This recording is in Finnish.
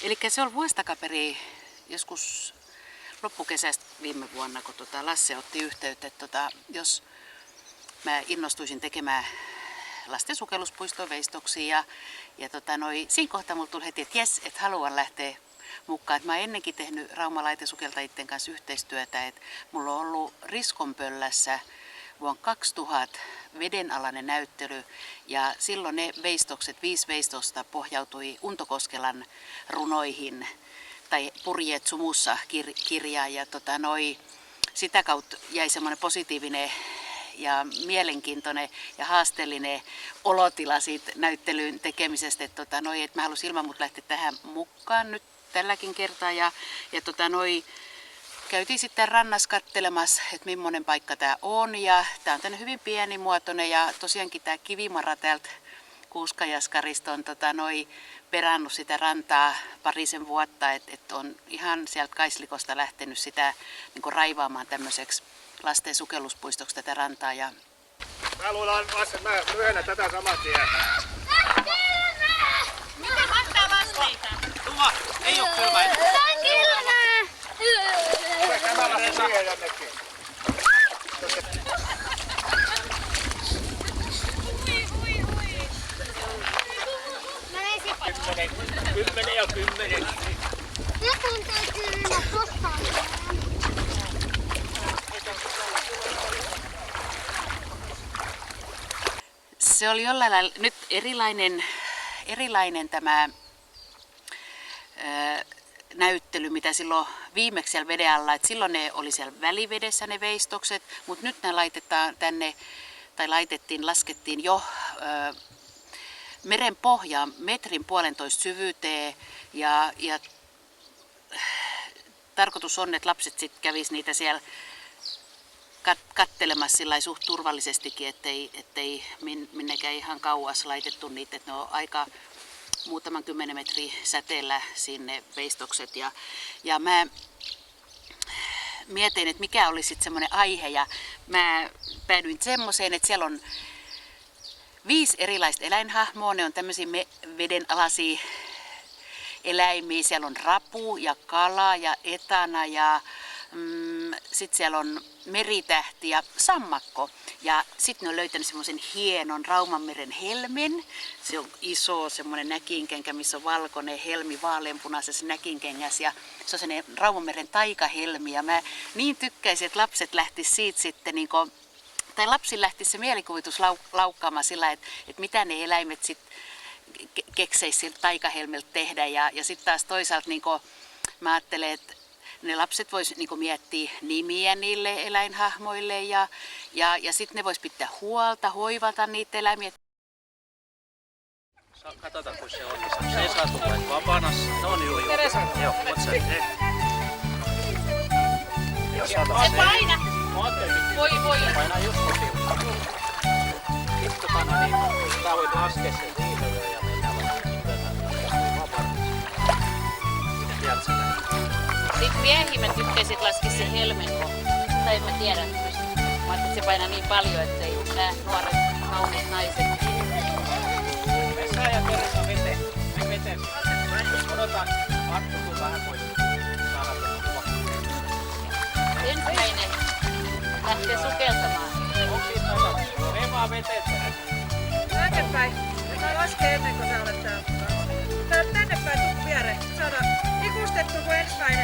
Eli se oli vuosi takaperin joskus loppukesästä viime vuonna, kun Lasse otti yhteyttä, että jos mä innostuisin tekemään lasten sukelluspuistoon veistoksia. Ja siinä kohtaa mulla tuli heti, että jes, että haluan lähteä mukaan. Et mä oon ennenkin tehnyt raumalaitesukeltajien kanssa yhteistyötä. Et mulla on ollut Riskonpöllässä vuonna 2000 vedenalainen näyttely. Ja silloin ne veistokset, 5 veistosta pohjautui Untokoskelan runoihin tai Purjeet sumussa kirjaan. Ja sitä kautta jäi semmoinen positiivinen ja mielenkiintoinen ja haasteellinen olotila siitä näyttelyn tekemisestä, että mä halusin ilman muuta lähteä tähän mukaan nyt tälläkin kertaa ja käytiin sitten rannassa katselemassa, että millainen paikka tämä on ja tämä on hyvin pienimuotoinen ja tosiaankin tämä kivimara täältä Kuuskajaskarista on perannut sitä rantaa parisen vuotta, että on ihan sieltä Kaislikosta lähtenyt sitä niin raivaamaan tämmöiseksi lasten sukelluspuistoksi tätä rantaa. Ja mä luulen, että mä myönnän tätä saman tien. Mitä mahtaa lasteita? Tuma, ei oo kylmä. Tää on kylmää. Tämä lähtee siihen jonnekin. Kymmenen ja 10. Joku täytyy mennä koskaan. se oli jollain lailla nyt erilainen tämä näyttely, mitä silloin viimeksi siellä veden alla. Et silloin ne oli siellä välivedessä ne veistokset, mutta nyt ne laitetaan tänne, tai laskettiin jo meren pohjaan 1,5 metrin syvyyteen ja tarkoitus on, että lapset sitten kävis niitä siellä kattelemassa sillä suht turvallisestikin, ettei minnekään ihan kauas laitettu niitä, että ne on aika muutaman 10 metrin säteellä sinne veistokset ja mä mietin, että mikä olisi sitten semmoinen aihe ja mä päädyin semmoiseen, että siellä on 5 erilaista eläinhahmoa, ne on tämmöisiä vedenalaisia eläimiä, siellä on rapu ja kala ja etana ja sitten siellä on meritähti ja sammakko. Ja sitten ne on löytänyt semmoisen hienon Raumanmeren helmen. Se on iso semmoinen näkinkenkä, missä on valkoinen helmi vaaleanpunaisessa näkinkengässä. Ja se on semmoinen Raumanmeren taikahelmi. Ja mä niin tykkäisin, että lapset lähtisivät siitä sitten tai lapsilla lähtisi se mielikuvitus laukkaamaan sillä, että mitä ne eläimet sitten kekseisi siltä taikahelmeltä tehdä. Ja sitten taas toisaalta mä ajattelen, että ne lapset vois miettiä nimiä niille eläinhahmoille ja sitten ne vois pitää huolta, hoivata niitä eläimiä. Katsotaan, kun se on. Se ei saa tulla vapaana. No niin, joo. Joo, oot Se paina! Voi. Painaa just kotiin. Tää voit laskea sen viimeille ja mennään vapaana. Miten tiedät sen? Sitten miehiin mä tykkäisin laskea sen helmen, tai en mä tiedä. Mä ajattelin, että se painaa niin paljon, ettei nää nuoret kauniit naiset. Vessa ja Teresa veteen. Me veteen. Odotan Arttu, kun vähän voi saada tulla. Ensimmäinen lähtee sukeltamaan. Onko siis noita? Mene vaan veteen. Tännepäin. Mä lasken ennen kuin sä olet täällä. Tännepäin tuu viereen. Saadaan ikustettu kun ensimmäinen.